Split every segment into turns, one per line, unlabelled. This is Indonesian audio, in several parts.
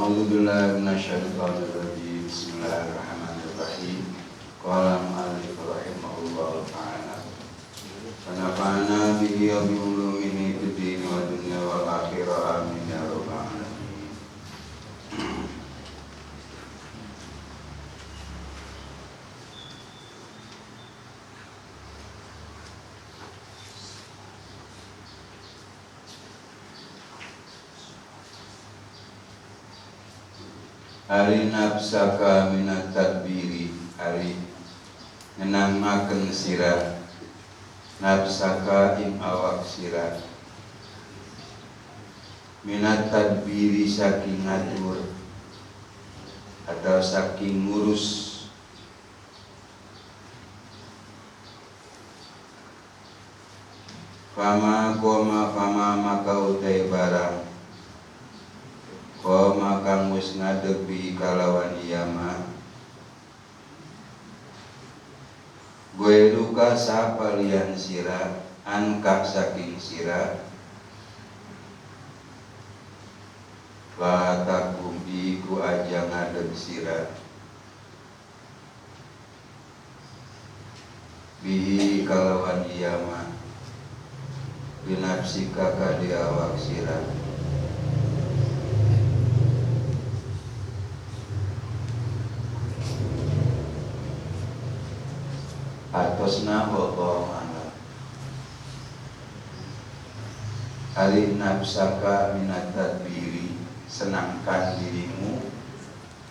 A'udzu billahi minasyaitonir rajim. Bismillahirrahmanirrahim. Qala al-mu'allif rahimahullahu ta'ala. Wa nafa'ana bihi wa bi ulumihi fid din wa dunya wal akhirah. Amin ya rabbal alamin. Hari nafsaka minat tadbiri, hari ngenamaken sirah nafsaka ing awak sirah minat tadbiri saking ngatur atau saking ngurus fama maka utai barang koma kang wis ngadepi kalawan iyama gue luka sapalian sira angka saking sira fatakum iku aja ngadep sira bihi kalawan iyama binafsika kadi awak sira atosna bohongan alih nafsaka minat tadbiri, senangkan dirimu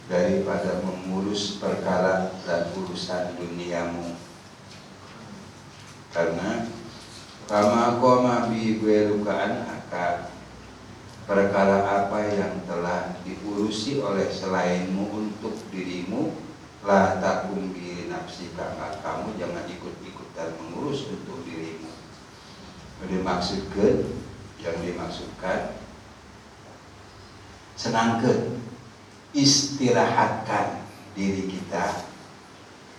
daripada mengurus perkara dan urusan duniamu, karena kama koma bi guerukaan akan perkara apa yang telah diurusi oleh selainmu untuk dirimu la takum bi nafsika, kamu jangan ikut-ikutan mengurus untuk dirimu. Yang dimaksudkan senangkan, istirahatkan diri kita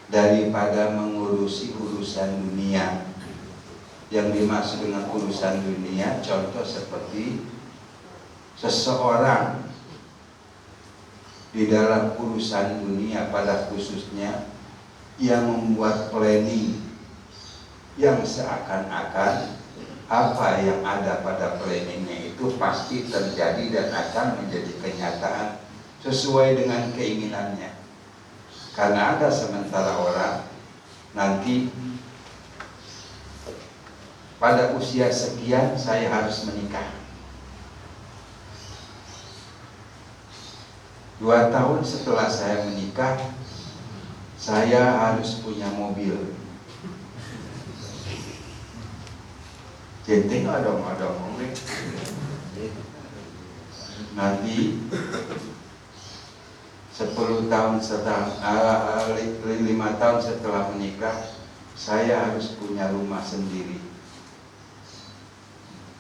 daripada mengurusi urusan dunia. Yang dimaksud dengan urusan dunia, contoh seperti seseorang di dalam urusan dunia pada khususnya yang membuat planning yang seakan-akan apa yang ada pada planningnya itu pasti terjadi dan akan menjadi kenyataan sesuai dengan keinginannya. Karena ada sementara orang nanti pada usia sekian saya harus menikah, 2 tahun setelah saya menikah, saya harus punya mobil. Jenteng ada nanti 10 tahun setelah 5 tahun setelah menikah, saya harus punya rumah sendiri.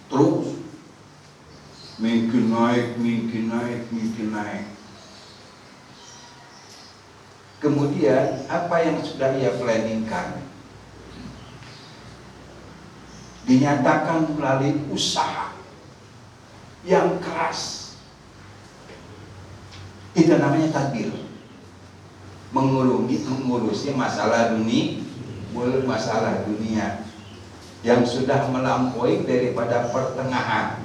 Terus mungkin naik. Kemudian apa yang sudah ia planningkan dinyatakan melalui usaha yang keras. Itu namanya tadbir, mengurusi masalah dunia yang sudah melampaui daripada pertengahan.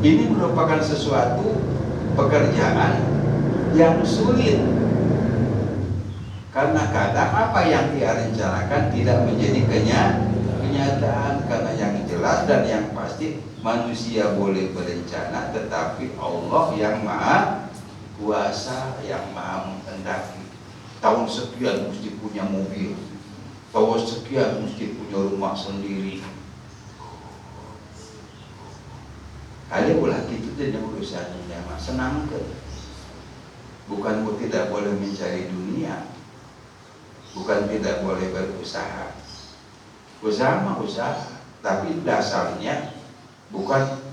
Ini merupakan sesuatu pekerjaan yang sulit, karena kadang apa yang dia rencanakan tidak menjadi kenyataan. Karena yang jelas dan yang pasti manusia boleh berencana, tetapi Allah yang maha kuasa, yang maha menghendaki. Tahun sekian mesti punya mobil, tahun sekian mesti punya rumah sendiri. Ada ulah gitu jadi urusan dunia, senang ke. Bukan tidak boleh mencari dunia, bukan tidak boleh berusaha. Usaha mah usaha, tapi dasarnya bukan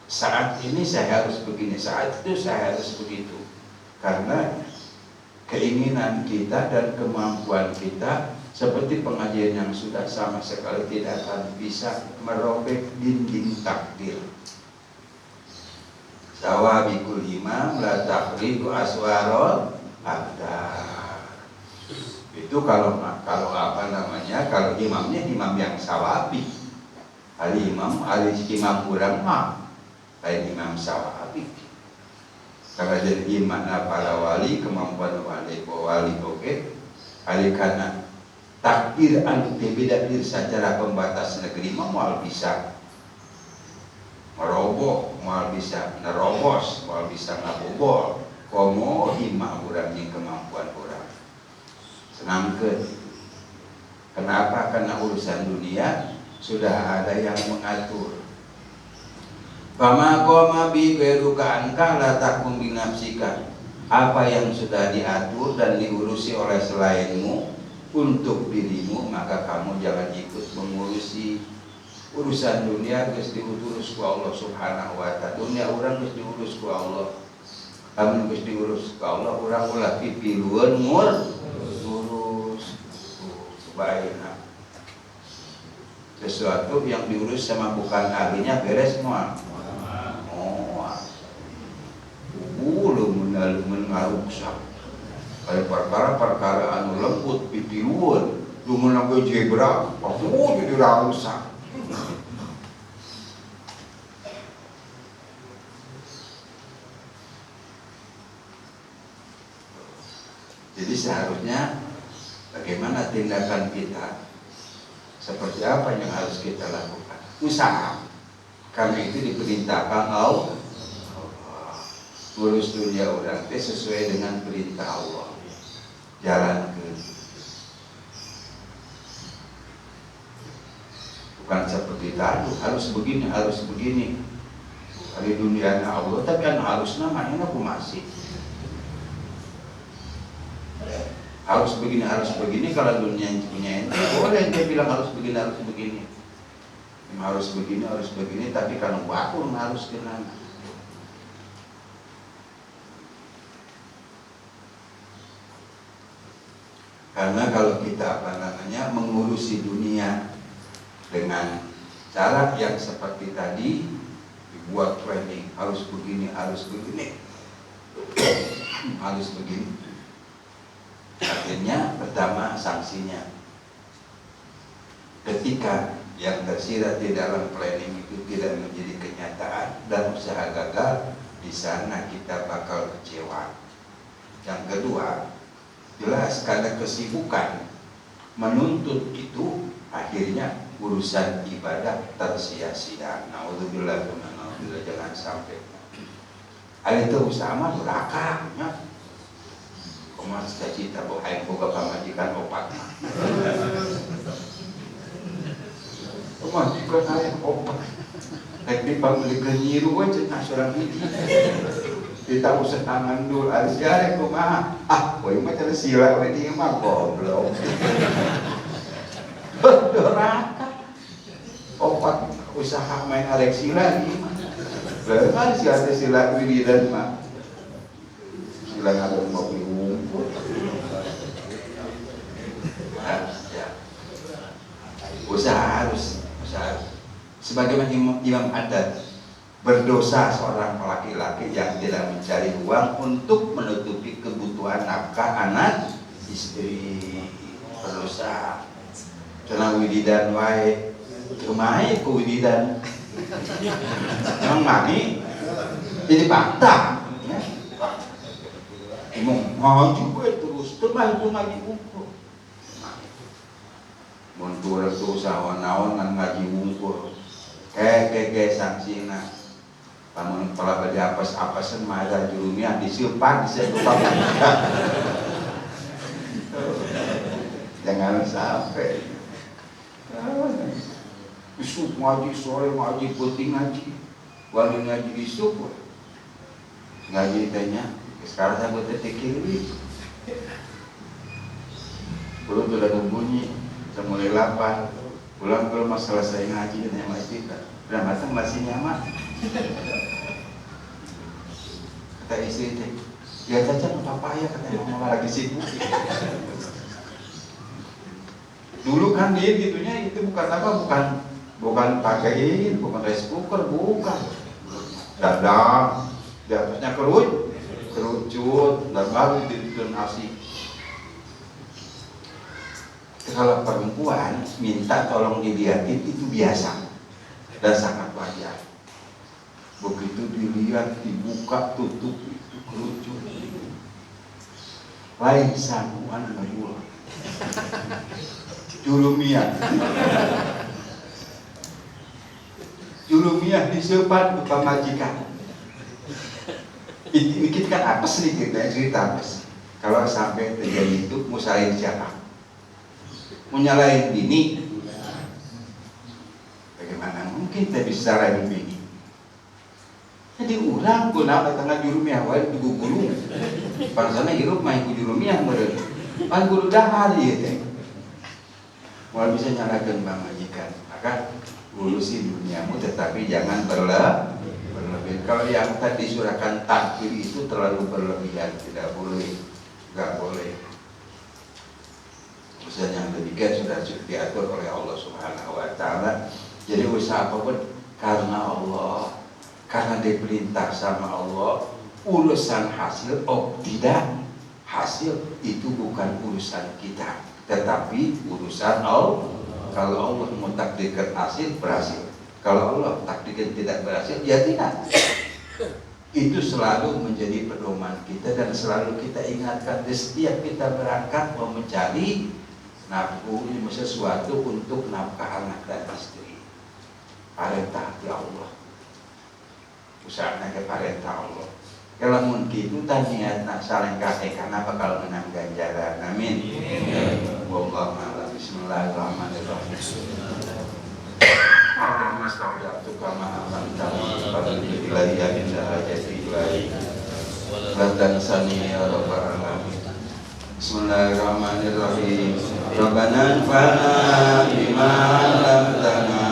saat ini saya harus begini, saat itu saya harus begitu. Karena keinginan kita dan kemampuan kita, seperti pengajian yang sudah, sama sekali tidak akan bisa merobek dinding takdir. Sawabikul imam la tahriku aswarul abdar. Itu kalau apa namanya, kalau imamnya imam yang sawabi. Imam kurang mah lain imam sawabi. Kalau jadi imam para wali, kemampuan wali oke. Karena takdir anu beda secara pembatas negeri mah moal bisa meroboh, moal bisa nerobos, moal bisa ngabobol. Komo imam urang yang kemampuan urang. Senangkeun. Kenapa? Karena urusan dunia sudah ada yang mengatur. Fama qoma bi ghairuka anka la takum bi nafsika. Apa yang sudah diatur dan diurusi oleh selainmu untuk dirimu, maka kamu jangan ikut mengurusi. Urusan dunia geus diurus ku Allah Subhanahu wa ta'ala. Dunia urang geus diurus ku Allah. Kamu geus diurus ku Allah, urang ulah pipilueun ngurus. Sebaiknya sesuatu yang diurus sama bukan ahlinya beres semua. Lumun ngaruksak. Kayak perkara anu lembut pipilueun, lumun anggo jebra, jadi rusak. Jadi seharusnya bagaimana tindakan kita, seperti apa yang harus kita lakukan. Usaha, karena itu diperintahkan Allah. Ngurus dunia orang teh sesuai dengan perintah Allah. Jalankan. Bukan seperti tadi, harus begini. Hari dunia Allah, tapi kan harus namanya aku masih. Harus begini, kalau dunia yang punya ente, boleh ente bilang harus begini. Harus begini, tapi kalau aku harus kenal. Karena kalau kita mengurusi dunia dengan cara yang seperti tadi, dibuat planning, harus begini, harus begini. Akhirnya pertama sanksinya, ketika yang tersirat di dalam planning itu tidak menjadi kenyataan dan usaha gagal, di sana kita bakal kecewa. Yang kedua, jelas karena kesibukan menuntut itu, akhirnya urusan ibadah tersia-sia. Naudzubillah, jangan sampai. Ada itu usaha mah durakanya. Koma cita-cita bahwa hayang boga pamajikan opat. Pamajikan hayang opat. Rek dipamulikeun nyiru we cenah surang hiji. Kita usah tangan dulu, harus jarek kumaha. Woy mah cara sila we dieu mah goblok. Doraka. Opat usaha main arek sila ieu mah. Lah kan sila wiridan mah. Sila ngadon ngopi ngumpul. Usaha harus. Sebagaimana imam adat, berdosa seorang laki-laki yang tidak mencari uang untuk menutupi kebutuhan nafkah anak istri. Berdosa. Cenah wiridan wae, kumaha ku wiridan. Emang mani jadi bantah. Emang ngaji gue terus ngaji wungkul. Mun turun tuh usaha naon ngan ngaji wungkul. Kayak sanksina. Lamun pala bade apes-apesan mah ada jurumiah disimpan disetupan. Jangan sampai. Isuk ngaji sore ngaji penting ngaji. Wali ngaji isuk. Ngaji tanya, sekarang saya buat detik ini. Belum sudah bunyi, sudah mulai lapar. Pulang kalau masalah selesai ngaji dan yang lain tidak. Udah masih nyaman. Kata istri teh, Lihat aja papaya katanya mama lagi sibuk. Dulu kan dia gitunya itu bukan apa, bukan pakaiin, bukan rice cooker, bukan. Dadang, di atasnya kerucut, dan baru ditidur nasi. Kalau perempuan minta tolong dilihatin itu biasa dan sangat wajar. Begitu dilihat, dibuka, tutup, itu kerucut. Lain sangguan bermula. Julumiah disebat ke pamajikan. Dikit kan apes sedikit ya, cerita apes. Kalau sampai terjadi itu, mau salahin siapa? Mau nyalahin bini? Bagaimana mungkin kita bisa salahin bini? Jadi ulang guna tengah jurumiah, wajib guru. Parsana hirup main ku jurumiah meren. Pan guru dahar ya teh. Mau bisa nyalakan bang majikan, maka urusi duniamu tetapi jangan berlebih. Kalau yang tadi surahkan takbir itu terlalu berlebihan, tidak boleh, nggak boleh. Usaha yang demikian sudah diatur oleh Allah Subhanahu Wa Taala. Jadi usaha apapun karena Allah, karena diperintah sama Allah. Urusan hasil, tidak hasil itu bukan urusan kita, tetapi urusan Allah. Kalau Allah mau takdirkan hasil, berhasil. Kalau Allah takdirkan tidak berhasil, ya tidak. Itu selalu menjadi pedoman kita dan selalu kita ingatkan di setiap kita berangkat mau mencari nafkah sesuatu untuk nafkah anak dan istri. Perintah Allah. Usahanya ke perintah Allah. Kalau mungkin itu niat nak saling kasih karena bakal menang ganjaran. Amin. Wallahu a'lam. Bismillahirrahmanirrahim. Astagfirullahaladzim kama amantahu pada ilahi inda hajati ilahi dan sani ya rabbal alamin. Bismillahirrahmanirrahim. Rabbana anfa'na bima 'allamtana.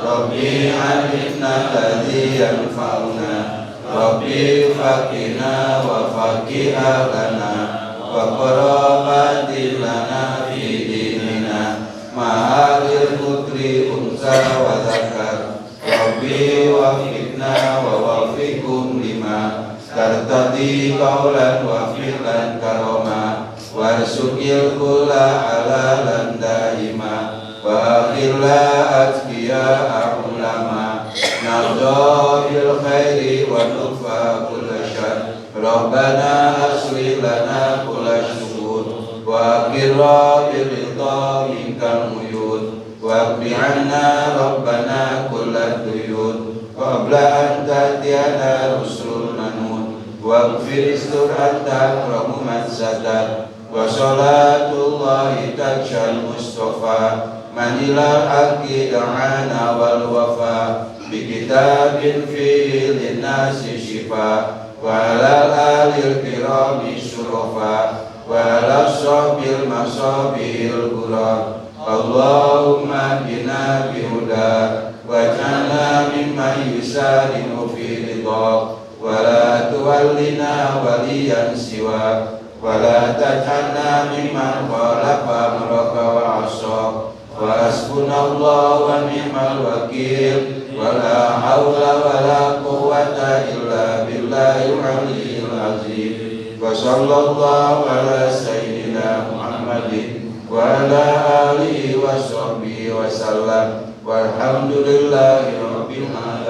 Rabbi 'allimna alladhi yanfa'una. Rabbi faqina wa faqiha lana wa qarabatin lana fi dinina ma'alil putri unsa wa zakar. Rabbi wafiqna wa wafiqum lima tartadi qawlan wa fi'lan karoma warsukil kulla halalan daima wa akhirla atqiya ulama nadha bil khairi wa nufa kulla syar. Rabbana aslih lana kulla syukur wa akhirra birridha minkal muyud wa bi'anna rabbana kulla duyud qabla an ta'tiyana rusul manud wa gfir istur anta akramu man sadat wa salatullahi takshal mustafa manilal haqqi da'ana wal wafa bi kitabin fi linnasi shifa wa alal alil kirami syurafa wa ala sahbil masabil qura. Allahumma bina bihuda waj'alna mimman yusari'u fi ridha wa la tuwallina waliyan siwa wa la taj'alna mimman khalafa amraka wa 'asa wa hasbunallahu wa ni'mal wakil wa la hawla wa la quwwata illa billahil 'aliyyil 'azim. Wa sallallahu ala sayyidina Muhammadin wa ala alihi wa sahbihi wa sallam walhamdulillahi rabbil alamin.